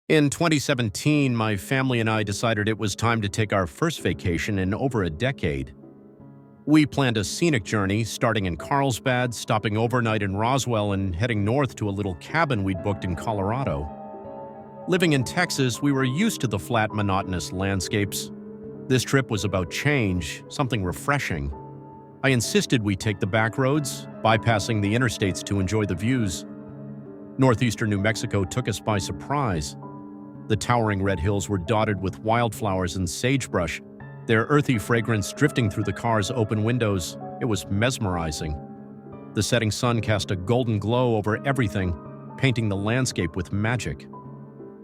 In 2017, my family and I decided it was time to take our first vacation in over a decade. We planned a scenic journey starting in Carlsbad, stopping overnight in Roswell, and heading north to a little cabin we'd booked in Colorado. Living in Texas, we were used to the flat, monotonous landscapes. This trip was about change, something refreshing. I insisted we take the back roads, bypassing the interstates to enjoy the views. Northeastern New Mexico took us by surprise. The towering red hills were dotted with wildflowers and sagebrush, their earthy fragrance drifting through the car's open windows. It was mesmerizing. The setting sun cast a golden glow over everything, painting the landscape with magic.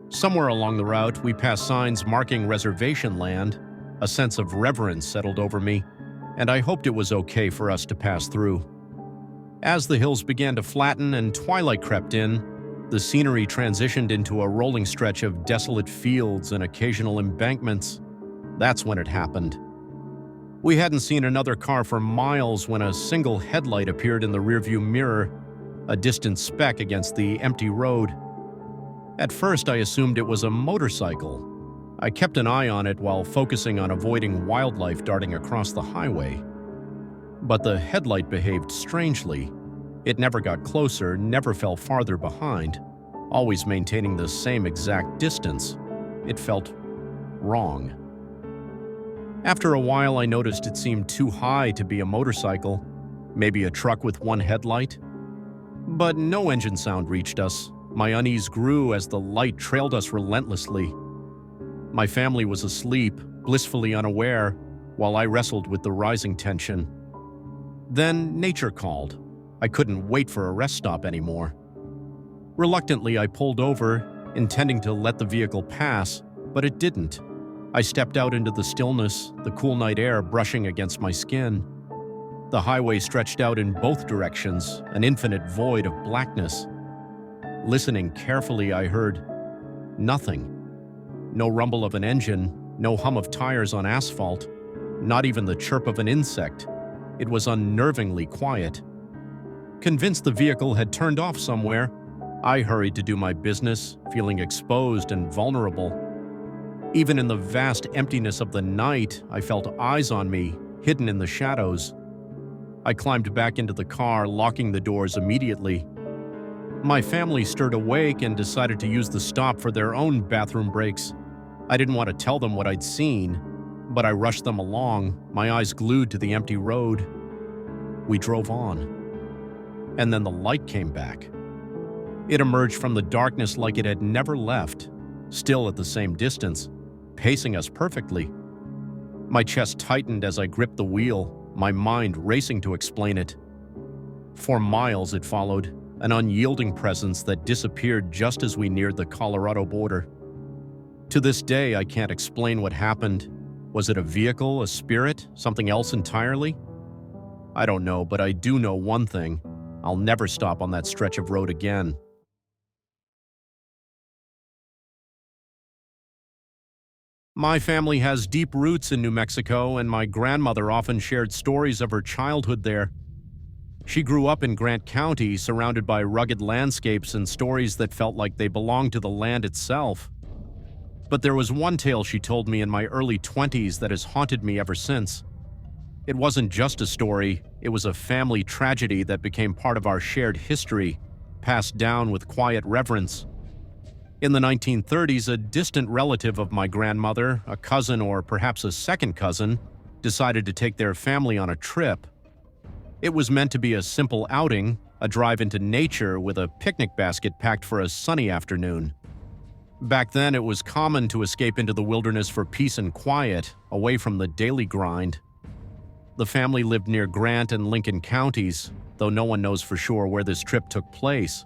Somewhere along the route, we passed signs marking reservation land. A sense of reverence settled over me, and I hoped it was okay for us to pass through. As the hills began to flatten and twilight crept in, the scenery transitioned into a rolling stretch of desolate fields and occasional embankments. That's when it happened. We hadn't seen another car for miles when a single headlight appeared in the rearview mirror, a distant speck against the empty road. At first, I assumed it was a motorcycle. I kept an eye on it while focusing on avoiding wildlife darting across the highway. But the headlight behaved strangely. It never got closer, never fell farther behind, always maintaining the same exact distance. It felt wrong. After a while, I noticed it seemed too high to be a motorcycle, maybe a truck with one headlight. But no engine sound reached us. My unease grew as the light trailed us relentlessly. My family was asleep, blissfully unaware, while I wrestled with the rising tension. Then nature called. I couldn't wait for a rest stop anymore. Reluctantly, I pulled over, intending to let the vehicle pass, but it didn't. I stepped out into the stillness, the cool night air brushing against my skin. The highway stretched out in both directions, an infinite void of blackness. Listening carefully, I heard nothing. No rumble of an engine, no hum of tires on asphalt, not even the chirp of an insect. It was unnervingly quiet. Convinced the vehicle had turned off somewhere, I hurried to do my business, feeling exposed and vulnerable. Even in the vast emptiness of the night, I felt eyes on me, hidden in the shadows. I climbed back into the car, locking the doors immediately. My family stirred awake and decided to use the stop for their own bathroom breaks. I didn't want to tell them what I'd seen, but I rushed them along, my eyes glued to the empty road. We drove on. And then the light came back. It emerged from the darkness like it had never left, still at the same distance, pacing us perfectly. My chest tightened as I gripped the wheel, my mind racing to explain it. For miles it followed, an unyielding presence that disappeared just as we neared the Colorado border. To this day, I can't explain what happened. Was it a vehicle, a spirit, something else entirely? I don't know, but I do know one thing. I'll never stop on that stretch of road again. My family has deep roots in New Mexico, and my grandmother often shared stories of her childhood there. She grew up in Grant County, surrounded by rugged landscapes and stories that felt like they belonged to the land itself. But there was one tale she told me in my early 20s that has haunted me ever since. It wasn't just a story, it was a family tragedy that became part of our shared history, passed down with quiet reverence. In the 1930s, a distant relative of my grandmother, a cousin or perhaps a second cousin, decided to take their family on a trip. It was meant to be a simple outing, a drive into nature with a picnic basket packed for a sunny afternoon. Back then, it was common to escape into the wilderness for peace and quiet, away from the daily grind. The family lived near Grant and Lincoln counties, though no one knows for sure where this trip took place.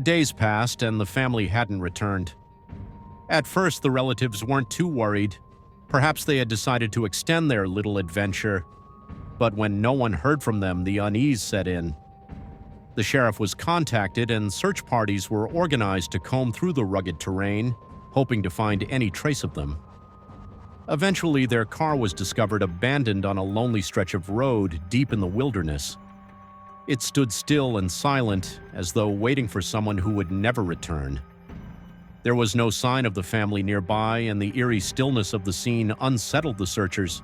Days passed and the family hadn't returned. At first, the relatives weren't too worried. Perhaps they had decided to extend their little adventure. But when no one heard from them, the unease set in. The sheriff was contacted and search parties were organized to comb through the rugged terrain, hoping to find any trace of them. Eventually, their car was discovered abandoned on a lonely stretch of road deep in the wilderness. It stood still and silent, as though waiting for someone who would never return. There was no sign of the family nearby, and the eerie stillness of the scene unsettled the searchers.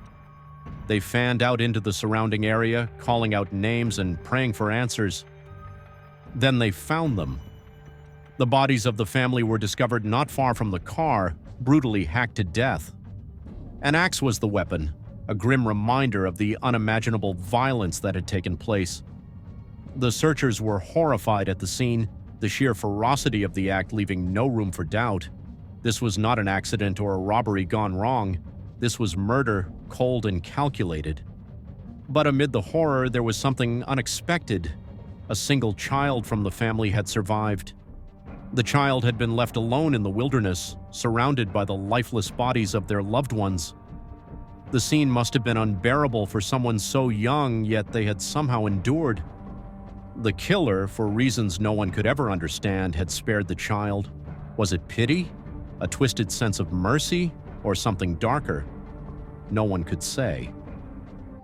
They fanned out into the surrounding area, calling out names and praying for answers. Then they found them. The bodies of the family were discovered not far from the car, brutally hacked to death. An axe was the weapon, a grim reminder of the unimaginable violence that had taken place. The searchers were horrified at the scene, the sheer ferocity of the act leaving no room for doubt. This was not an accident or a robbery gone wrong. This was murder, cold and calculated. But amid the horror, there was something unexpected. A single child from the family had survived. The child had been left alone in the wilderness, surrounded by the lifeless bodies of their loved ones. The scene must have been unbearable for someone so young, yet they had somehow endured. The killer, for reasons no one could ever understand, had spared the child. Was it pity, a twisted sense of mercy, or something darker? No one could say.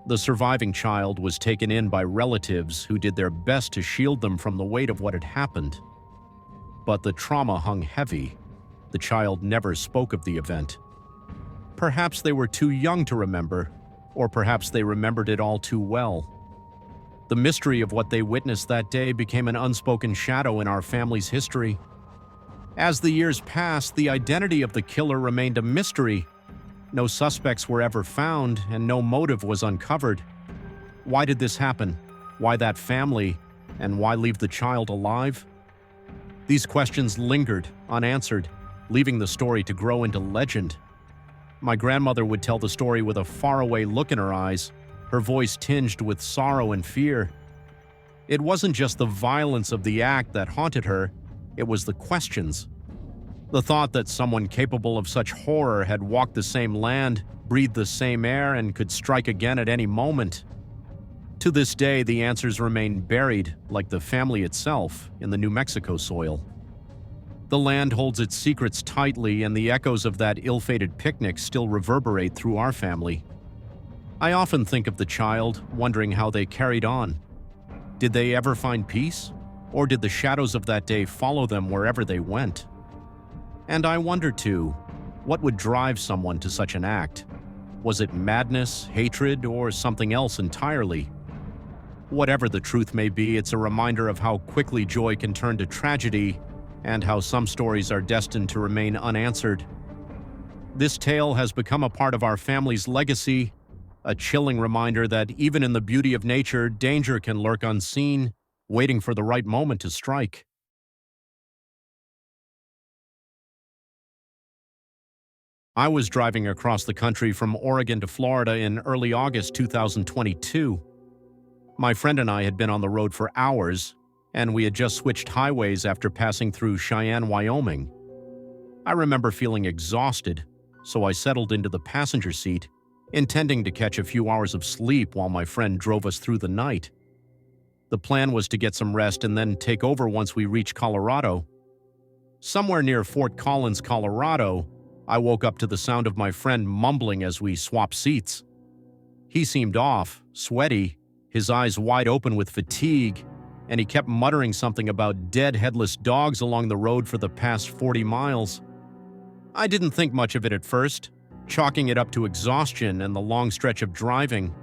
The surviving child was taken in by relatives who did their best to shield them from the weight of what had happened. But the trauma hung heavy. The child never spoke of the event. Perhaps they were too young to remember, or perhaps they remembered it all too well. The mystery of what they witnessed that day became an unspoken shadow in our family's history. As the years passed, the identity of the killer remained a mystery. No suspects were ever found, and no motive was uncovered. Why did this happen? Why that family? And why leave the child alive? These questions lingered, unanswered, leaving the story to grow into legend. My grandmother would tell the story with a faraway look in her eyes, her voice tinged with sorrow and fear. It wasn't just the violence of the act that haunted her, it was the questions. The thought that someone capable of such horror had walked the same land, breathed the same air, and could strike again at any moment. To this day, the answers remain buried, like the family itself, in the New Mexico soil. The land holds its secrets tightly, and the echoes of that ill-fated picnic still reverberate through our family. I often think of the child, wondering how they carried on. Did they ever find peace? Or did the shadows of that day follow them wherever they went? And I wonder too, what would drive someone to such an act? Was it madness, hatred, or something else entirely? Whatever the truth may be, it's a reminder of how quickly joy can turn to tragedy and how some stories are destined to remain unanswered. This tale has become a part of our family's legacy, a chilling reminder that even in the beauty of nature, danger can lurk unseen, waiting for the right moment to strike. I was driving across the country from Oregon to Florida in early August 2022. My friend and I had been on the road for hours, and we had just switched highways after passing through Cheyenne, Wyoming. I remember feeling exhausted, so I settled into the passenger seat, intending to catch a few hours of sleep while my friend drove us through the night. The plan was to get some rest and then take over once we reached Colorado. Somewhere near Fort Collins, Colorado, I woke up to the sound of my friend mumbling as we swapped seats. He seemed off, sweaty, his eyes wide open with fatigue, and he kept muttering something about dead headless dogs along the road for the past 40 miles. I didn't think much of it at first, chalking it up to exhaustion and the long stretch of driving.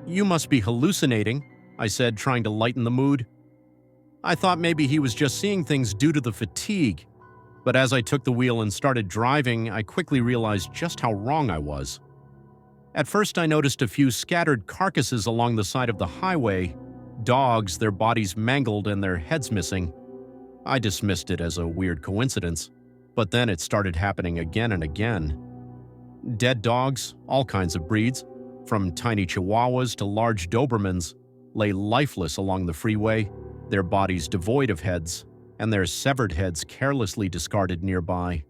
"You must be hallucinating," I said, trying to lighten the mood. I thought maybe he was just seeing things due to the fatigue, but as I took the wheel and started driving, I quickly realized just how wrong I was. At first, I noticed a few scattered carcasses along the side of the highway, dogs, their bodies mangled and their heads missing. I dismissed it as a weird coincidence, but then it started happening again and again. Dead dogs, all kinds of breeds, from tiny Chihuahuas to large Dobermans, lay lifeless along the freeway, their bodies devoid of heads, and their severed heads carelessly discarded nearby.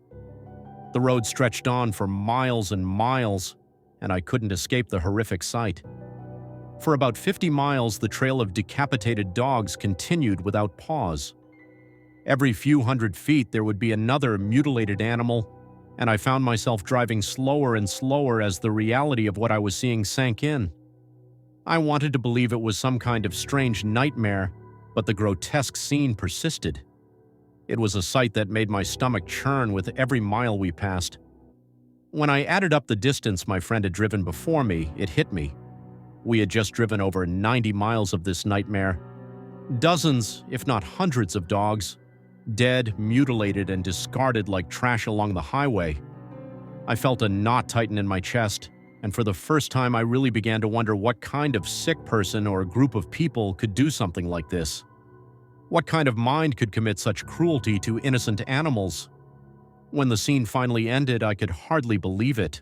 The road stretched on for miles and miles, and I couldn't escape the horrific sight. For about 50 miles, the trail of decapitated dogs continued without pause. Every few hundred feet, there would be another mutilated animal, and I found myself driving slower and slower as the reality of what I was seeing sank in. I wanted to believe it was some kind of strange nightmare, but the grotesque scene persisted. It was a sight that made my stomach churn with every mile we passed. When I added up the distance my friend had driven before me, it hit me. We had just driven over 90 miles of this nightmare. Dozens, if not hundreds of dogs, dead, mutilated, and discarded like trash along the highway. I felt a knot tighten in my chest, and for the first time I really began to wonder what kind of sick person or group of people could do something like this. What kind of mind could commit such cruelty to innocent animals? When the scene finally ended, I could hardly believe it.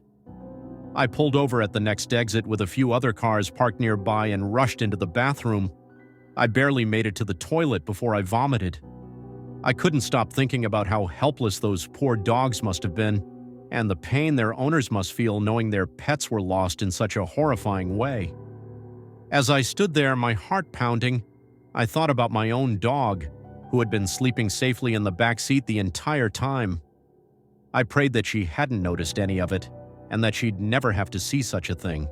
I pulled over at the next exit with a few other cars parked nearby and rushed into the bathroom. I barely made it to the toilet before I vomited. I couldn't stop thinking about how helpless those poor dogs must have been, and the pain their owners must feel knowing their pets were lost in such a horrifying way. As I stood there, my heart pounding, I thought about my own dog, who had been sleeping safely in the back seat the entire time. I prayed that she hadn't noticed any of it, and that she'd never have to see such a thing.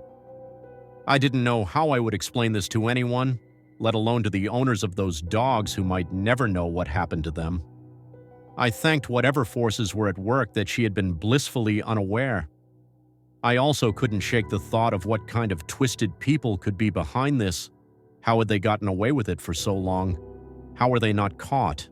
I didn't know how I would explain this to anyone, let alone to the owners of those dogs who might never know what happened to them. I thanked whatever forces were at work that she had been blissfully unaware. I also couldn't shake the thought of what kind of twisted people could be behind this. How had they gotten away with it for so long? How were they not caught?